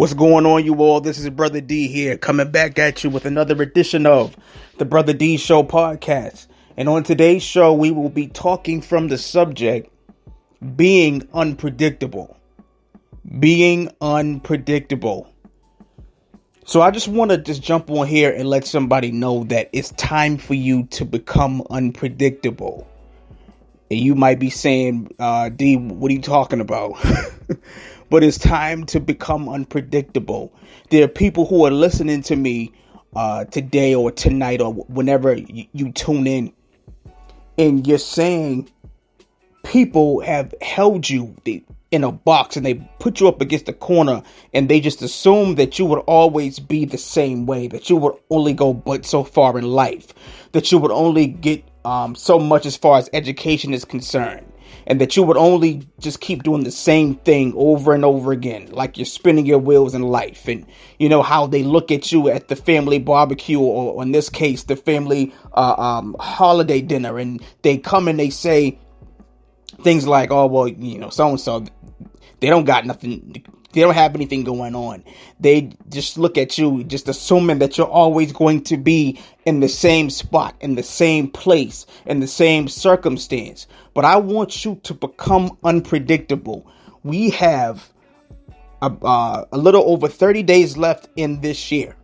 What's going on, you all? This is Brother D here, coming back at you with another edition of the Brother D Show podcast. And on today's show, we will be talking from the subject, being unpredictable. Being unpredictable. So I just want to jump on here and let somebody know that it's time for you to become unpredictable. And you might be saying, D, what are you talking about? But it's time to become unpredictable. There are people who are listening to me today or tonight or whenever you tune in, and you're saying people have held you in a box and they put you up against the corner and they just assume that you would always be the same way, that you would only go but so far in life, that you would only get so much as far as education is concerned. And that you would only just keep doing the same thing over and over again, like you're spinning your wheels in life. And you know how they look at you at the family barbecue, or in this case, the family holiday dinner. And they come and they say things like, oh, well, you know, so-and-so, they don't got nothing. They don't have anything going on. They just look at you, just assuming that you're always going to be in the same spot, in the same place, in the same circumstance. But I want you to become unpredictable. We have a little over 30 days left in this year.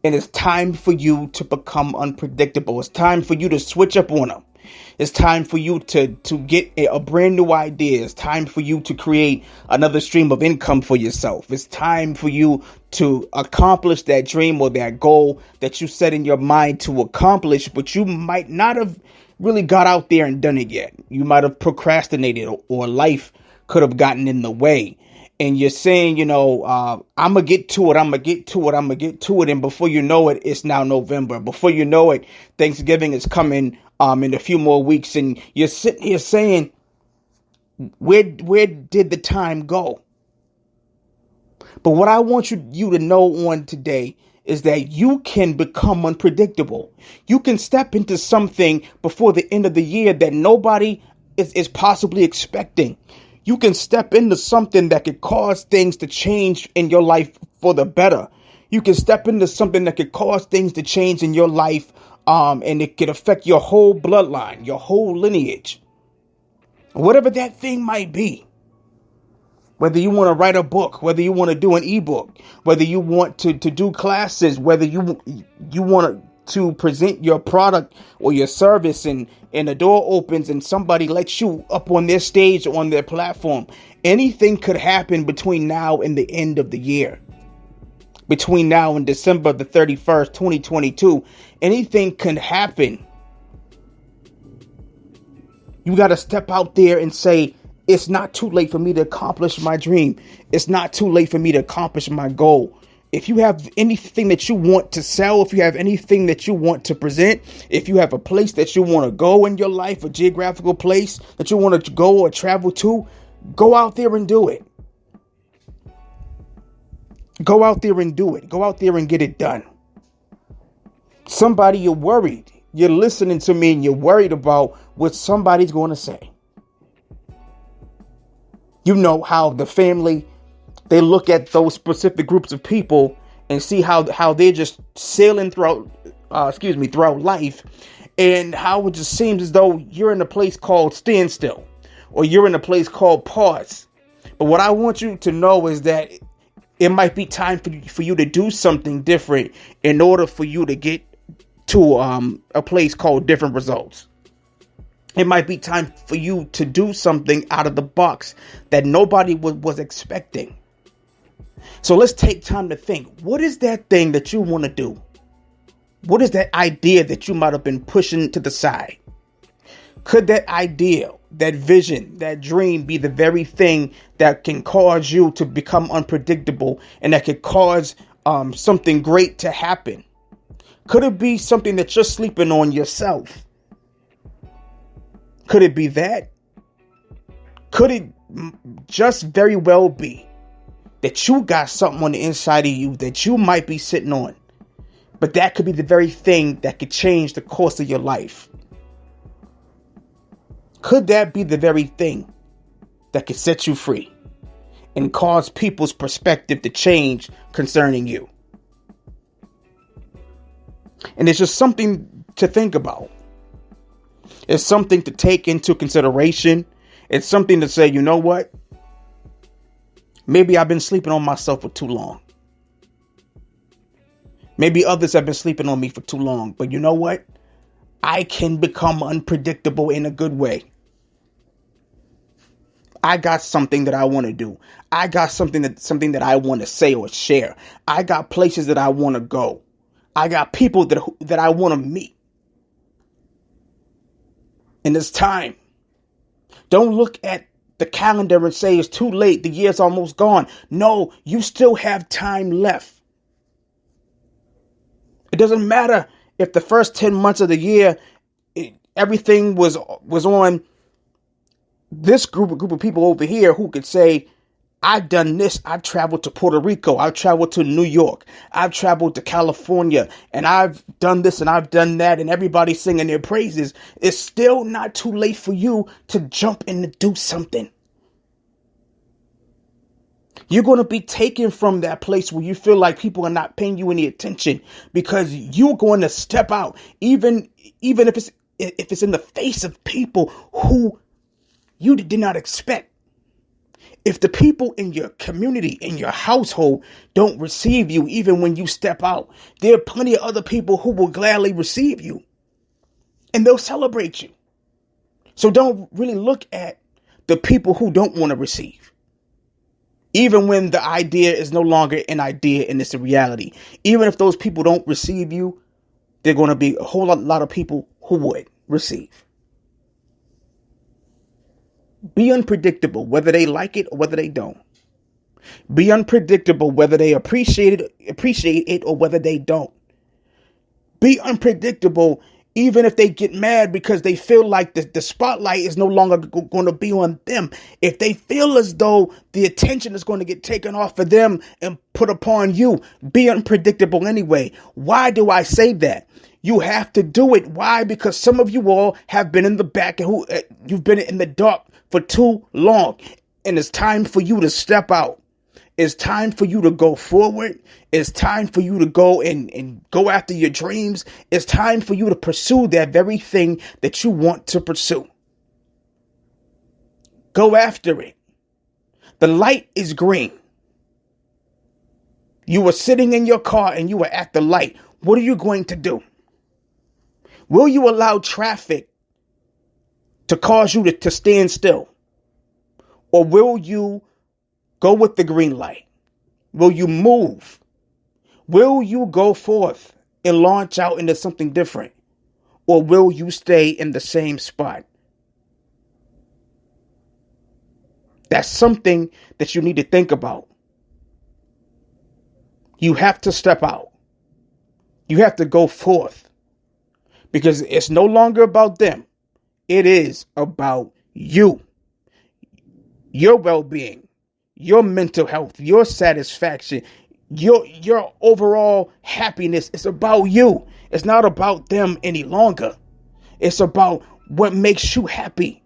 And it's time for you to become unpredictable. It's time for you to switch up on them. It's time for you to get a brand new idea. It's time for you to create another stream of income for yourself. It's time for you to accomplish that dream or that goal that you set in your mind to accomplish, but you might not have really got out there and done it yet. You might have procrastinated, or life could have gotten in the way. And you're saying, you know, I'm going to get to it. I'm going to get to it. I'm going to get to it. And before you know it, it's now November. Before you know it, Thanksgiving is coming in a few more weeks. And you're sitting here saying, where did the time go? But what I want you to know on today is that you can become unpredictable. You can step into something before the end of the year that nobody is possibly expecting. You can step into something that could cause things to change in your life for the better. You can step into something that could cause things to change in your life, and it could affect your whole bloodline, your whole lineage. Whatever that thing might be. Whether you want to write a book, whether you want to do an ebook, whether you want to do classes, whether you want to present your product or your service, and the door opens and somebody lets you up on their stage or on their platform. Anything could happen between now and the end of the year. Between now and December the 31st, 2022, anything can happen. You got to step out there and say, it's not too late for me to accomplish my dream. It's not too late for me to accomplish my goal. If you have anything that you want to sell, if you have anything that you want to present, if you have a place that you want to go in your life, a geographical place that you want to go or travel to, go out there and do it. Go out there and do it. Go out there and get it done. Somebody, you're worried. You're listening to me and you're worried about what somebody's going to say. You know how the family, they look at those specific groups of people and see how they're just sailing throughout life, and how it just seems as though you're in a place called standstill, or you're in a place called pause. But what I want you to know is that it might be time for you to do something different in order for you to get to a place called different results. It might be time for you to do something out of the box that nobody was expecting. So let's take time to think. What is that thing that you want to do? What is that idea that you might have been pushing to the side? Could that idea, that vision, that dream be the very thing that can cause you to become unpredictable and that could cause something great to happen? Could it be something that you're sleeping on yourself? Could it be that? Could it just very well be that you got something on the inside of you that you might be sitting on, but that could be the very thing that could change the course of your life? Could that be the very thing that could set you free? and cause people's perspective to change concerning you. And it's just something to think about. It's something to take into consideration. It's something to say, you know what? Maybe I've been sleeping on myself for too long. Maybe others have been sleeping on me for too long. But you know what? I can become unpredictable in a good way. I got something that I want to do. I got something that I want to say or share. I got places that I want to go. I got people that I want to meet. And it's time. Don't look at the calendar and say it's too late. The year's almost gone. No, you still have time left. It doesn't matter if the first 10 months of the year, everything was on this group of people over here who could say, I've done this. I've traveled to Puerto Rico. I've traveled to New York. I've traveled to California. And I've done this and I've done that. And everybody's singing their praises. It's still not too late for you to jump in and do something. You're going to be taken from that place where you feel like people are not paying you any attention because you're going to step out, even if it's in the face of people who you did not expect. If the people in your community, in your household don't receive you, even when you step out, there are plenty of other people who will gladly receive you and they'll celebrate you. So don't really look at the people who don't want to receive. Even when the idea is no longer an idea and it's a reality. Even if those people don't receive you, there are going to be a whole lot of people who would receive. Be unpredictable, whether they like it or whether they don't. Be unpredictable, whether they appreciate it or whether they don't. Be unpredictable, even if they get mad because they feel like the spotlight is no longer going to be on them. If they feel as though the attention is going to get taken off of them and put upon you, be unpredictable anyway. Why do I say that? You have to do it. Why? Because some of you all have been in the back and you've been in the dark for too long. And it's time for you to step out. It's time for you to go forward. It's time for you to go and go after your dreams. It's time for you to pursue that very thing that you want to pursue. Go after it. The light is green. You were sitting in your car and you were at the light. What are you going to do? Will you allow traffic to cause you to stand still? Or will you go with the green light? Will you move? Will you go forth and launch out into something different? Or will you stay in the same spot? That's something that you need to think about. You have to step out. You have to go forth. Because it's no longer about them. It is about you. Your well-being, your mental health, your satisfaction, your overall happiness. It's about you. It's not about them any longer. It's about what makes you happy.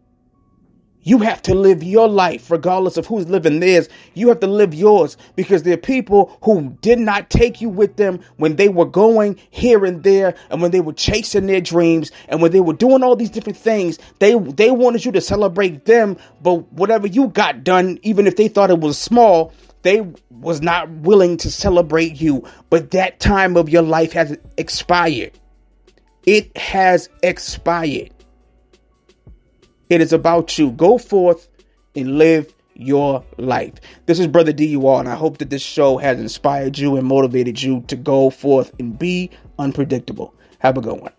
You have to live your life regardless of who's living theirs. You have to live yours because there are people who did not take you with them when they were going here and there and when they were chasing their dreams and when they were doing all these different things. They wanted you to celebrate them, but whatever you got done, even if they thought it was small, they was not willing to celebrate you. But that time of your life has expired. It has expired. It is about you. Go forth and live your life. This is Brother DUR, and I hope that this show has inspired you and motivated you to go forth and be unpredictable. Have a good one.